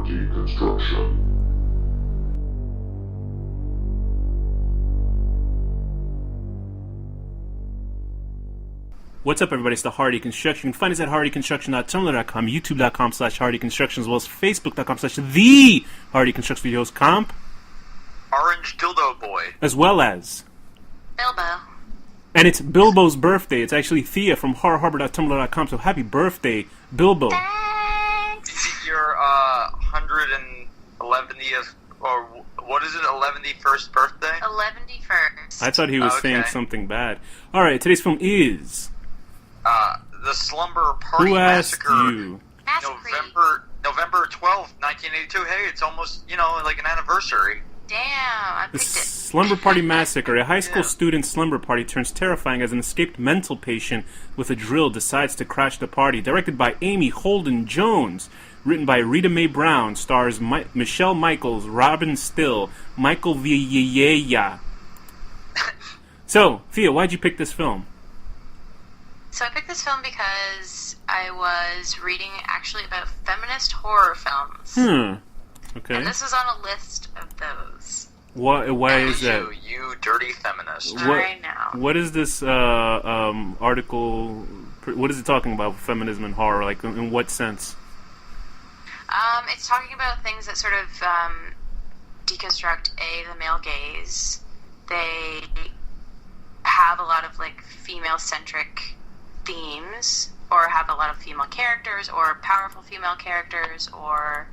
Deconstruction. What's up, everybody? It's the Hardy Construction. You can find us at hardyconstruction.tumblr.com, youtube.com/hardyconstruction, as well as facebook.com/the Hardy Construction Videos Comp. Orange Dildo Boy. As well as Bilbo. And it's Bilbo's birthday. It's actually Thea from horrorharbor.tumblr.com, so happy birthday, Bilbo. Thanks. Is it your 111th, or what is it, 11th birthday? 11st. I thought he was saying something bad. Alright, today's film is... The Slumber Party Who asked Massacre. you? November 12th, 1982. Hey, it's almost, like an anniversary. Damn, I The picked it. Slumber Party Massacre. A high school student slumber party turns terrifying as an escaped mental patient with a drill decides to crash the party. Directed by Amy Holden Jones. Written by Rita Mae Brown. Stars Michelle Michaels, Robin Still, Michael Vieira. So, Thea, why'd you pick this film? So I picked this film because I was reading actually about feminist horror films. Okay. And this was on a list of those. Why is that? You dirty feminist. I know. What is this article? What is it talking about? Feminism and horror? Like, in what sense? It's talking about things that sort of deconstruct the male gaze. They have a lot of female-centric themes, or have a lot of female characters, or powerful female characters, or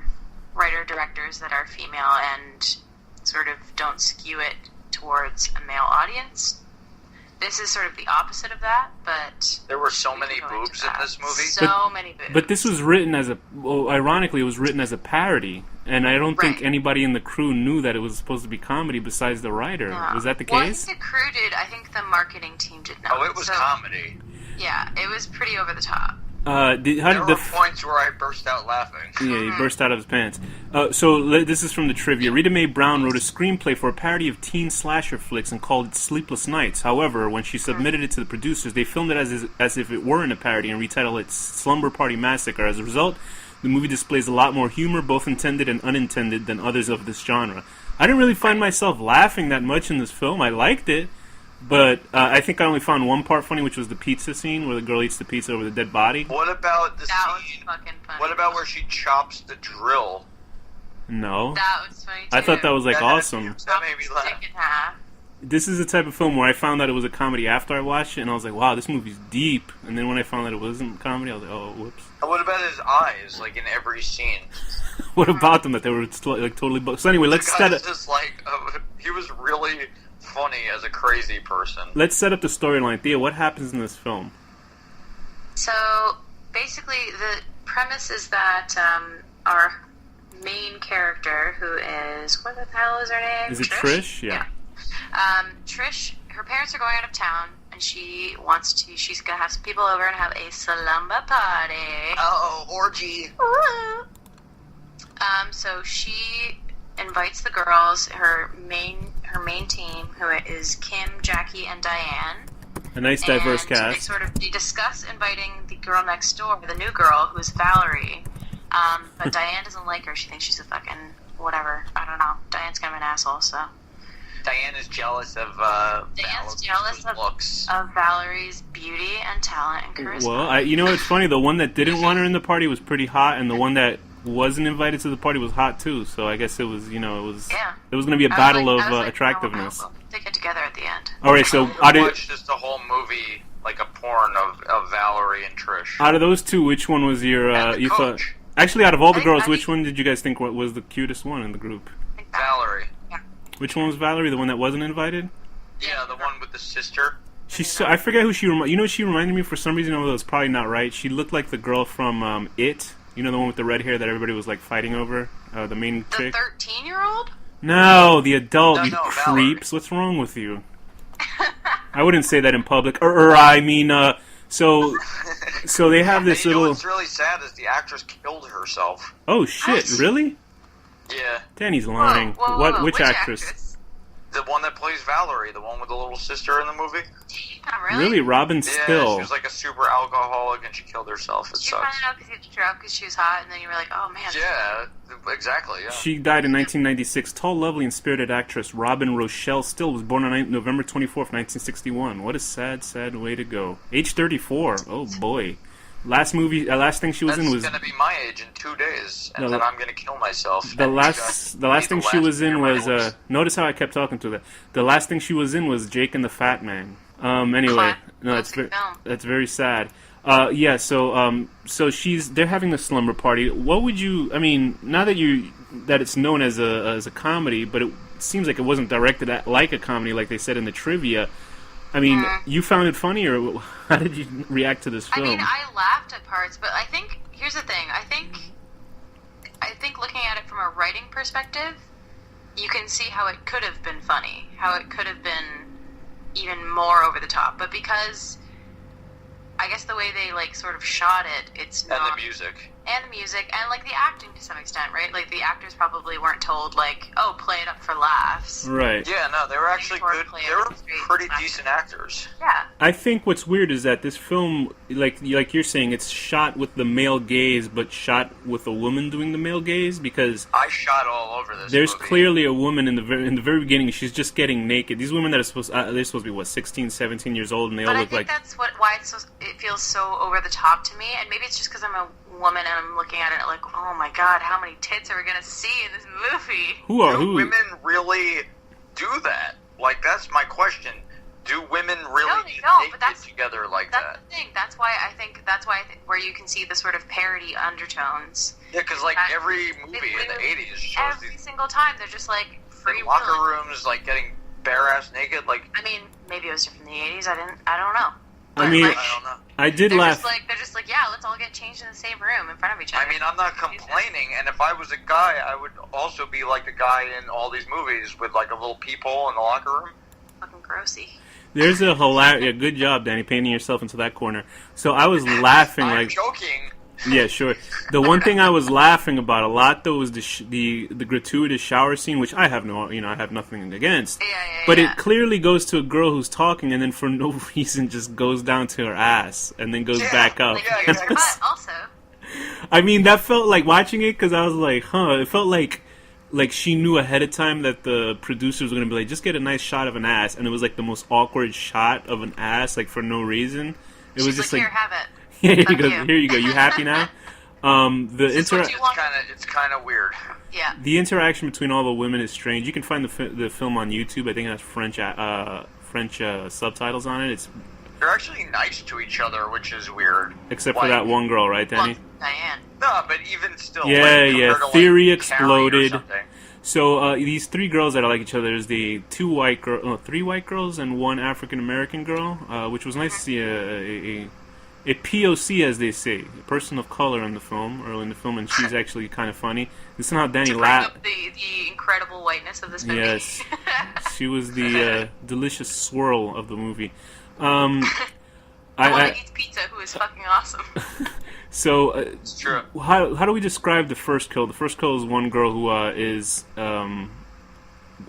writer-directors that are female and sort of don't skew it towards a male audience. This is sort of the opposite of that, but... There were so many boobs in this movie. So many boobs. But this was written as ironically, it was written as a parody, and I don't think anybody in the crew knew that it was supposed to be comedy besides the writer. No. Was that the Well, case? I think the crew did. I think the marketing team did not. Oh, it was comedy. Yeah, it was pretty over the top. There were points where I burst out laughing. Yeah, he burst out of his pants. This is from the trivia. Rita Mae Brown wrote a screenplay for a parody of teen slasher flicks and called it Sleepless Nights. However, when she submitted it to the producers, they filmed it as if it weren't a parody and retitled it Slumber Party Massacre. As a result, the movie displays a lot more humor, both intended and unintended, than others of this genre. I didn't really find myself laughing that much in this film. I liked it. But I think I only found one part funny, which was the pizza scene where the girl eats the pizza over the dead body. What about the That scene? was fucking funny. What about where she chops the drill? No. That was funny too. I thought that was awesome. That made me laugh. Stick in half. This is the type of film where I found out it was a comedy after I watched it, and I was like, wow, this movie's deep. And then when I found out it wasn't comedy, I was like, oh, whoops. And what about his eyes, in every scene? What about them that they were totally... So anyway, let's set up... He was really funny as a crazy person. Let's set up the storyline. Thea, what happens in this film? So, basically, the premise is that our main character, who is... What the hell is her name? Is it Trish? Yeah. Trish, her parents are going out of town, and she's going to have some people over and have a slumber party. Oh, orgy. Woo! So she invites the girls, her main team, who is Kim, Jackie, and Diane. A nice diverse and cast. They discuss inviting the girl next door, the new girl, who's Valerie. But Diane doesn't like her. She thinks she's a fucking whatever. I don't know. Diane's kind of an asshole, so. Diane is jealous of looks. Of Valerie's beauty and talent and charisma. Well, it's funny. The one that didn't want her in the party was pretty hot, and the one that wasn't invited to the party was hot too. So I guess it was, it was going to be a battle of attractiveness. They get together at the end. All right, so I watched just the whole movie, like a porn of Valerie and Trish. Out of those two, which one was your? You thought? Actually, out of all the girls, which one did you guys think was the cutest one in the group? Valerie. Yeah. Which one was Valerie? The one that wasn't invited? Yeah, the one with the sister. I forget who she reminded. You know what she reminded me for some reason? Although it's probably not right. She looked like the girl from It. You know, the one with the red hair that everybody was fighting over? The main chick? The 13-year-old? No, the adult, you creeps. Valerie. What's wrong with you? I wouldn't say that in public. So they have this little... what's really sad is the actress killed herself. Oh, shit, really? Yeah. Danny's lying. Whoa, Which actress? The one that plays Valerie, the one with the little sister in the movie. Not really. Really, Robin Yeah, Still. she was like a super alcoholic and she killed herself. It Did you find sucks. it out because you drunk because she was hot, and then you were like, oh man. Yeah, exactly. Yeah. She died in 1996. Tall, lovely, and spirited actress Robin Rochelle Still was born on November 24th, 1961. What a sad, sad way to go. Age 34. Oh boy. Last thing she was That's in was gonna be my age in 2 days, and No, then I'm gonna kill myself. the and last thing she was in was notice how I kept talking to that. The last thing she was in was Jake and the Fat Man. Anyway, no, that's very sad. Yeah, so they're having the slumber party. What would you? I mean, now that it's known as a comedy, but it seems like it wasn't directed at like a comedy, like they said in the trivia. I mean, you found it funny, or how did you react to this film? I mean, I laughed at parts, but I think here's the thing. I think looking at it from a writing perspective, you can see how it could have been funny, how it could have been even more over the top. But because I guess the way they like sort of shot it, it's not. And the music. And the music, and like the acting to some extent, right? Like the actors probably weren't told like, "Oh, play it up for laughs." Right. Yeah, no, they were actually good. They were pretty decent actors. Yeah. I think what's weird is that this film, like you're saying, it's shot with the male gaze, but shot with a woman doing the male gaze, because I shot all over this. there's movie. clearly a woman in the very beginning. She's just getting naked. These women that are supposed to be what, 16, 17 years old, and they But all I look think like. that's why it feels so over the top to me, and maybe it's just because I'm a woman and I'm looking at it like, oh my god, how many tits are we gonna see in this movie? Do women really do that? Like, that's my question. Do women really No, they get don't, naked but that's together like That's that? the thing. That's why I think where you can see the sort of parody undertones. Yeah, because like that- every movie in the literally 80s shows every these sinle time they're just like free locker rooms, like getting bare ass naked. Like, I mean, maybe it was different in the 80s. I don't know. I mean, I don't know. I did They're laugh. they're just like, yeah, let's all get changed in the same room in front of each other. I mean, I'm not complaining, and if I was a guy, I would also be like the guy in all these movies with like a little peephole in the locker room. Fucking grossy. There's a hilarious. Good job, Danny, painting yourself into that corner. So I was laughing I'm like. joking. Yeah, sure. The one thing I was laughing about a lot though was the gratuitous shower scene, which I have I have nothing against. Yeah. But it clearly goes to a girl who's talking, and then for no reason just goes down to her ass, and then goes back up. Like, Yeah, here's exactly. your butt also. I mean, that felt like watching it because I was like, huh. It felt like she knew ahead of time that the producers were gonna be like, just get a nice shot of an ass, and it was like the most awkward shot of an ass, like for no reason. It was She's just like, like, here, have it. here you Fuck go. you. Here you go. You happy now? It's kind of weird. Yeah. The interaction between all the women is strange. You can find the film on YouTube. I think it has French subtitles on it. It's They're actually nice to each other, which is weird. except for Like, that one girl, right, Danny? Well, Diane. No, but even still. Yeah, like, yeah. compared to, Theory like, Carrie or exploded. something. So these three girls that are like each other. There's the three white girls and one African American girl, which was nice to see a POC, as they say, a person of color in the film, early in the film, and she's actually kind of funny. This is how Danny To bring laughed. up the incredible whiteness of this movie. Yes, she was the delicious swirl of the movie. The one that eats pizza, who is fucking awesome. So, It's true. how do we describe the first kill? The first kill is one girl who is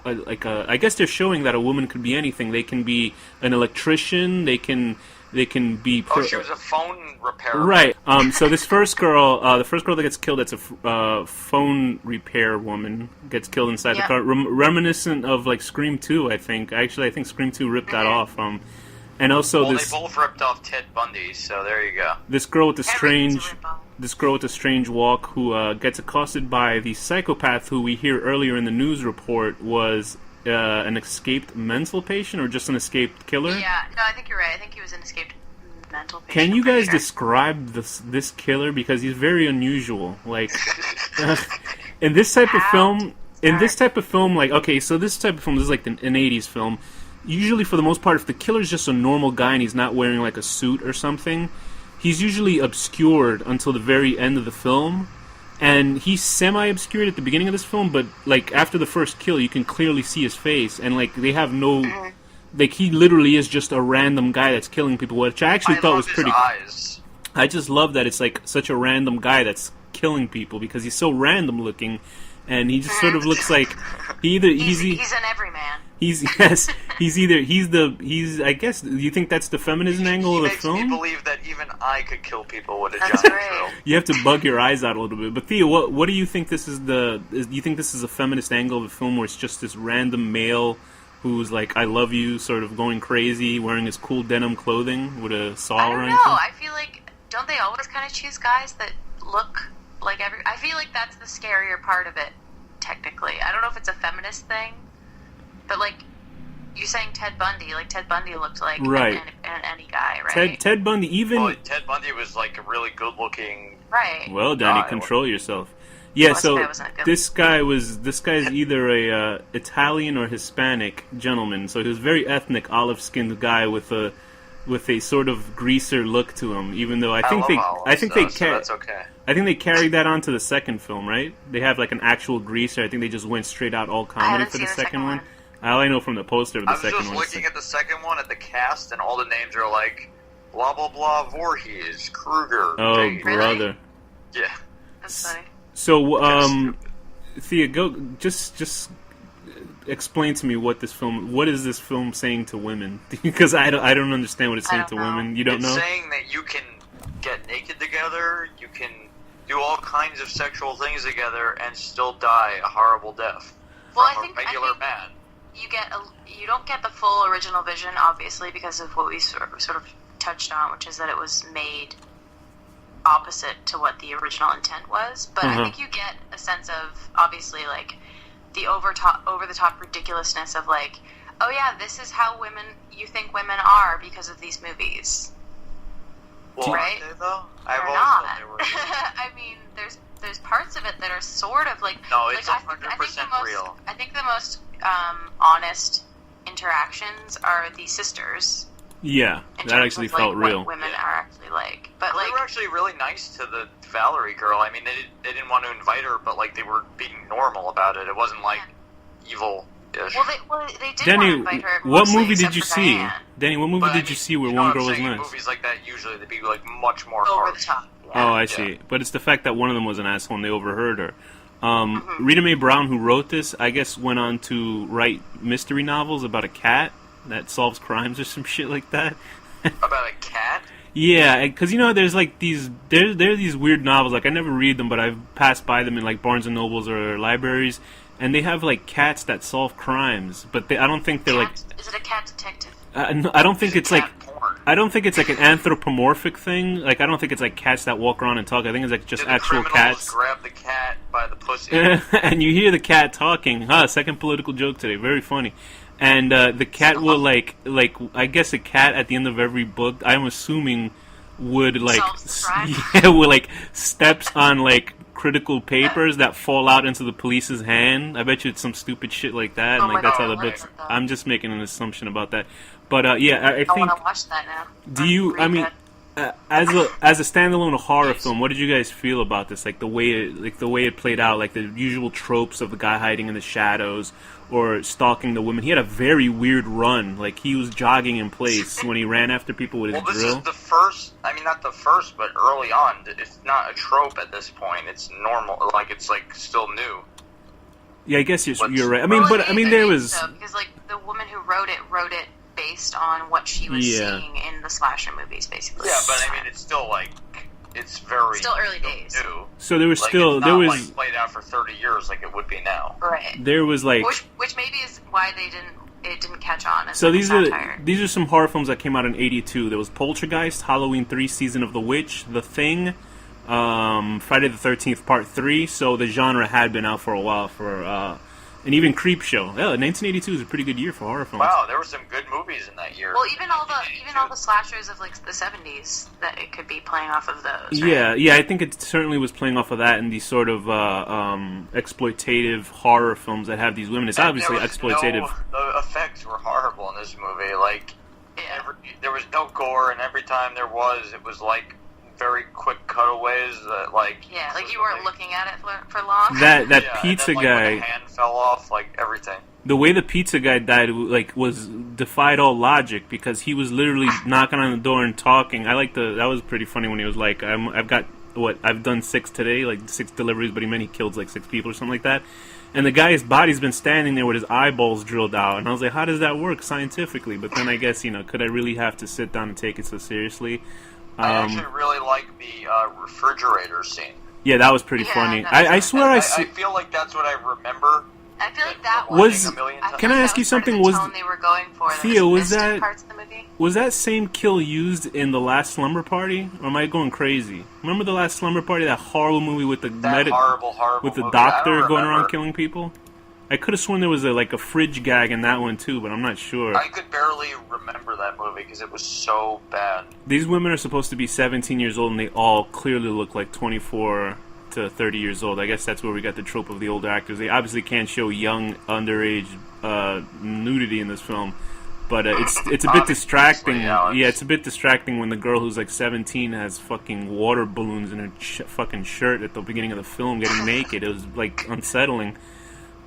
I guess they're showing that a woman could be anything. They can be an electrician. They can be. She was a phone repairer. Right. So this first girl, the first girl that gets killed, that's a phone repair woman, gets killed inside the car. Reminiscent of like Scream 2, I think. Actually, I think Scream 2 ripped that off. And also Well, this they both ripped off Ted Bundy, so there you go. this girl with the Everything's strange. a rip-off. This girl with a strange walk who gets accosted by the psychopath who we hear earlier in the news report was an escaped mental patient or just an escaped killer? Yeah, no, I think you're right. I think he was an escaped mental patient. Can you I'm pretty guys sure. describe this killer, because he's very unusual? Like in this type of film, like, okay, so this type of film, this is like an 80s film. Usually, for the most part, if the killer's just a normal guy and he's not wearing like a suit or something, he's usually obscured until the very end of the film. And he's semi-obscured at the beginning of this film, but like after the first kill, you can clearly see his face, and like they have no, like he literally is just a random guy that's killing people, which I actually thought was pretty. Eyes. I just love that it's like such a random guy that's killing people because he's so random looking, and he just sort of looks like he's He's an everyman. He's I guess, do you think that's the feminism angle of the film? He makes me believe that even I could kill people with a That's giant right. drill. You have to bug your eyes out a little bit. But Thea, what do you think this is do you think this is a feminist angle of the film where it's just this random male who's like, I love you, sort of going crazy, wearing his cool denim clothing with a saw I or don't anything? know. I feel like, don't they always kind of choose guys that look like I feel like that's the scarier part of it, technically. I don't know if it's a feminist thing, but like, you're saying Ted Bundy. Like, Ted Bundy looked like any guy, right? Ted Bundy, even... Well, Ted Bundy was like a really good-looking... Right. Well, Danny, control yourself. Yeah, so this guy's either a Italian or Hispanic gentleman. So he was a very ethnic, olive-skinned guy with a sort of greaser look to him. Even though I think that's okay. I think they carried that on to the second film, right? They have like an actual greaser. I think they just went straight out all comedy for the second one. All I know from the poster of the second one. I was just looking at the second one at the cast, and all the names are like blah blah blah Voorhees, Kruger. Oh, Dave. brother. Yeah. That's funny. So, Thea, go just explain to me what is this film saying to women? Because I don't understand what it's saying to women. You don't know? It's saying that you can get naked together, you can do all kinds of sexual things together, and still die a horrible death from a regular man. You don't get the full original vision, obviously, because of what we sort of touched on, which is that it was made opposite to what the original intent was. But I think you get a sense of, obviously, like, the over the top ridiculousness of, like, oh yeah, this is how you think women are because of these movies. Well, right? Aren't they, though? They're not. I mean, there's parts of it that are sort of like... No, it's like, 100% real. I think the most honest interactions are the sisters. Yeah, that actually felt real. What women are actually like. But they were actually really nice to the Valerie girl. I mean, they didn't want to invite her, but like they were being normal about it. It wasn't like evil-ish. Well, they did Danny, want to invite her. what movie did you see? Diane. Danny, what movie did you see where one girl was nice? Movies like that, usually they'd be like much more over the top. Yeah. Oh, I see. But it's the fact that one of them was an asshole and they overheard her. Rita Mae Brown, who wrote this, I guess went on to write mystery novels about a cat that solves crimes or some shit like that. About a cat? Yeah, because there's like these there are these weird novels. Like I never read them, but I've passed by them in like Barnes and Nobles or libraries, and they have like cats that solve crimes. But I don't think they're like. Is it a cat detective? No, I don't think it's like. Porn? I don't think it's like an anthropomorphic thing. Like I don't think it's like cats that walk around and talk. I think it's like just actual cats. Grab the cat by the pussy. And you hear the cat talking. Second political joke today. Very funny. And the cat will like I guess a cat at the end of every book, I'm assuming, would like steps on like critical papers that fall out into the police's hand. I bet you it's some stupid shit like that. And like that's how the books. I'm just making an assumption about that. But I think. I want to watch that now. Do you? I mean, as a standalone horror film, what did you guys feel about this? Like the way it played out, like the usual tropes of the guy hiding in the shadows or stalking the women. He had a very weird run. Like he was jogging in place when he ran after people with his drill. This is the first. I mean, not the first, but early on. It's not a trope at this point. It's normal. Like it's like still new. Yeah, I guess you're right. I mean, there was because like the woman who wrote it based on what she was seeing in the slasher movies, basically. Yeah, but I mean, it's still like it's still early days. New. So there was like, still it's not like played out for 30 years like it would be now. Right. There was like which maybe is why it didn't catch on. So these are some horror films that came out in '82. There was Poltergeist, Halloween 3, Season of the Witch, The Thing, Friday the 13th Part 3. So the genre had been out for a while and even Creepshow. Yeah, 1982 is a pretty good year for horror films. Wow, there were some good movies in that year. Well, even all the slashers of like the 70s, that it could be playing off of those. Right? Yeah, yeah, I think it certainly was playing off of that and these sort of exploitative horror films that have these women. It's obviously exploitative. The effects were horrible in this movie. Like, there was no gore, and every time there was, it was like very quick cutaways that like you weren't looking at it for long. That pizza then, guy, when the hand fell off, like everything. The way the pizza guy died, like, was defied all logic because he was literally knocking on the door and talking. That was pretty funny when he was like, I've done 6 today, like 6 deliveries, but he meant he killed like 6 people or something like that. And the guy's body's been standing there with his eyeballs drilled out. And I was like, how does that work scientifically? But then I guess, could I really have to sit down and take it so seriously? I actually really like the refrigerator scene. Yeah, that was pretty funny. I swear I feel like that's what I remember. I feel like that was. Can I ask you something? Was they were going for? Thea, was that parts of the movie? Was that same kill used in the last Slumber Party, or am I going crazy? Remember the last Slumber Party, that horrible movie with the horrible with the movie. doctor going around killing people? I could have sworn there was a fridge gag in that one too, but I'm not sure. I could barely remember that movie because it was so bad. These women are supposed to be 17 years old, and they all clearly look like 24 to 30 years old. I guess that's where we got the trope of the older actors. They obviously can't show young, underage nudity in this film, but it's a bit distracting. Yeah, it's a bit distracting when the girl who's like 17 has fucking water balloons in her fucking shirt at the beginning of the film, getting naked. It was like unsettling.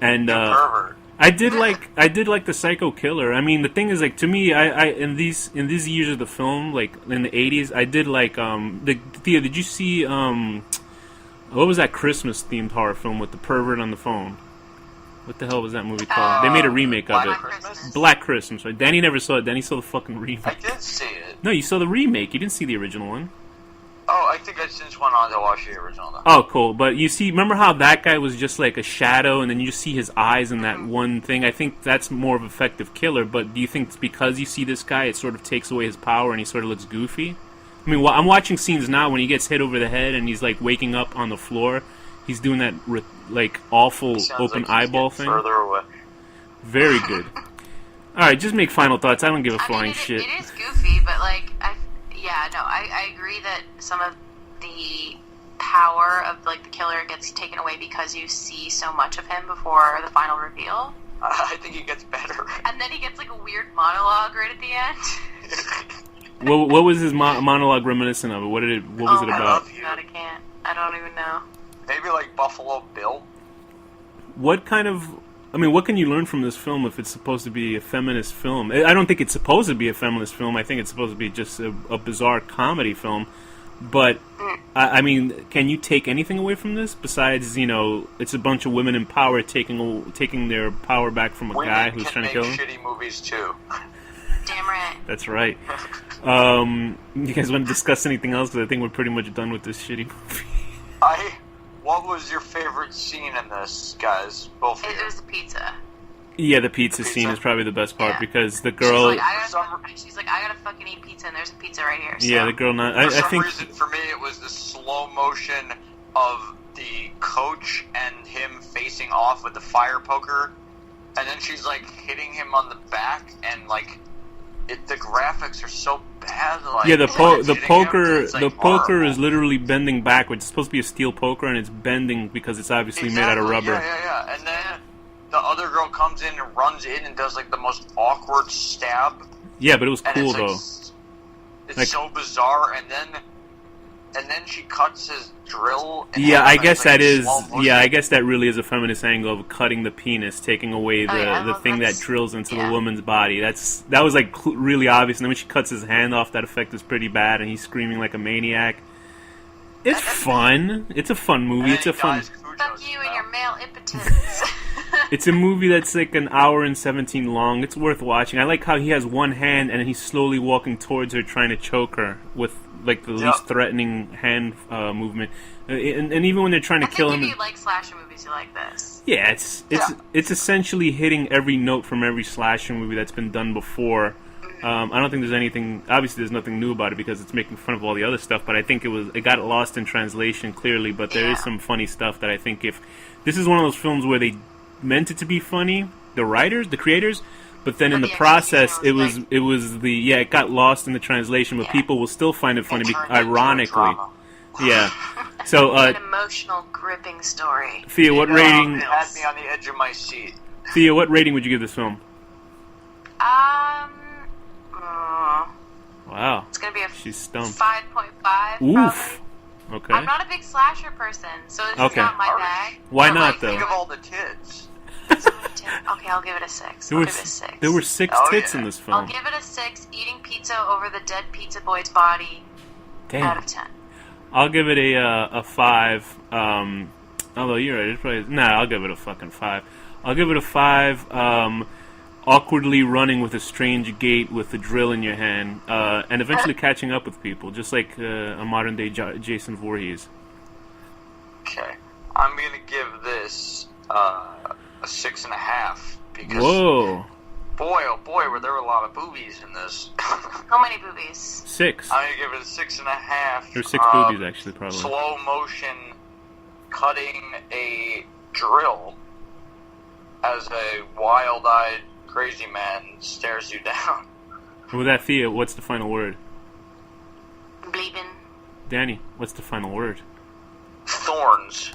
And I did like the psycho killer. I mean, the thing is, like, to me, I in these years of the film, like in the 80s, I did like Thea, did you see what was that Christmas themed horror film with the pervert on the phone? What the hell was that movie called? They made a remake of it. Christmas? Black Christmas. Right? Danny never saw it. Danny saw the fucking remake. I did see it. No, you saw the remake. You didn't see the original one. Oh, I think I since went on to watch the original though. Oh, cool. But you see, remember how that guy was just like a shadow, and then you just see his eyes in that one thing? I think that's more of an effective killer, but do you think it's because you see this guy, it sort of takes away his power and he sort of looks goofy? I mean, I'm watching scenes now when he gets hit over the head and he's like waking up on the floor. He's doing that like awful open eyeball thing. Further away. Very good. All right, just make final thoughts. I don't give a flying shit. It is goofy, but like, I agree that some of the power of like the killer gets taken away because you see so much of him before the final reveal. I think he gets better. And then he gets like a weird monologue right at the end. What was his monologue reminiscent of? What was it about? God, I can't. I don't even know. Maybe like Buffalo Bill. What can you learn from this film if it's supposed to be a feminist film? I don't think it's supposed to be a feminist film. I think it's supposed to be just a bizarre comedy film. But, I mean, can you take anything away from this besides, it's a bunch of women in power taking their power back from a guy who's trying to kill them? Women can make shitty movies, too. Damn right. That's right. You guys want to discuss anything else? Because I think we're pretty much done with this shitty movie. What was your favorite scene in this, guys? Both of you. It was the pizza. Yeah, the pizza scene is probably the best part because the girl... She's like, I gotta fucking eat pizza, and there's a pizza right here. So. Yeah, the girl not... For some reason, for me, it was the slow motion of the coach and him facing off with the fire poker, and then she's, like, hitting him on the back, and, like... the graphics are so bad. Like, yeah, the poker horrible. is literally bending backwards. It's supposed to be a steel poker, and it's bending because it's obviously made out of rubber. Yeah. And then the other girl comes in and runs in and does like the most awkward stab. Yeah, but it was cool though. It's so bizarre, and then she cuts his drill. And I guess that is. Yeah, I guess that really is a feminist angle of cutting the penis, taking away the thing that drills into the woman's body. That was like really obvious. And then when she cuts his hand off, that effect is pretty bad, and he's screaming like a maniac. It's fun. It's a fun movie. It's a fun. Fuck you and your male impotence. It's a movie that's like an hour and 17 long. It's worth watching. I like how he has one hand and he's slowly walking towards her, trying to choke her with like the least threatening hand movement. And even when they're trying to kill him, if you like slasher movies, you like this. Yeah, it's essentially hitting every note from every slasher movie that's been done before. I don't think there's anything. Obviously, there's nothing new about it because it's making fun of all the other stuff. But I think it got lost in translation clearly. But there is some funny stuff that I think if this is one of those films where they meant it to be funny, the creators, but then in the process, it got lost in the translation. But people will still find it funny, ironically. Yeah. So an emotional, gripping story. Thea, what rating? It had me on the edge of my seat. Thea, what rating would you give this film? Wow. It's gonna be she's stumped. 5.5. Oof. Probably. Okay. I'm not a big slasher person, so this is not my bag. Why not, though? Think of all the tits. Okay, I'll give it a 6. I'll give it a 6. There were 6 tits in this film. I'll give it a 6. Eating pizza over the dead pizza boy's body. Damn. Out of 10. I'll give it a 5. Although you're right, it's probably I'll give it a fucking 5. I'll give it a 5. Awkwardly running with a strange gait with the drill in your hand, and eventually catching up with people, just like a modern day Jason Voorhees. Okay, I'm gonna give this a 6.5 because whoa, boy oh boy, were there a lot of boobies in this. How many boobies? 6. I'm gonna give it a 6.5. There's 6 boobies actually, probably. Slow motion cutting a drill as a wild-eyed crazy man stares you down. With that, Thea, what's the final word? Bleeding. Danny, what's the final word? Thorns.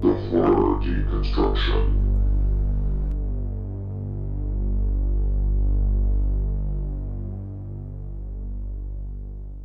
The horror deconstruction.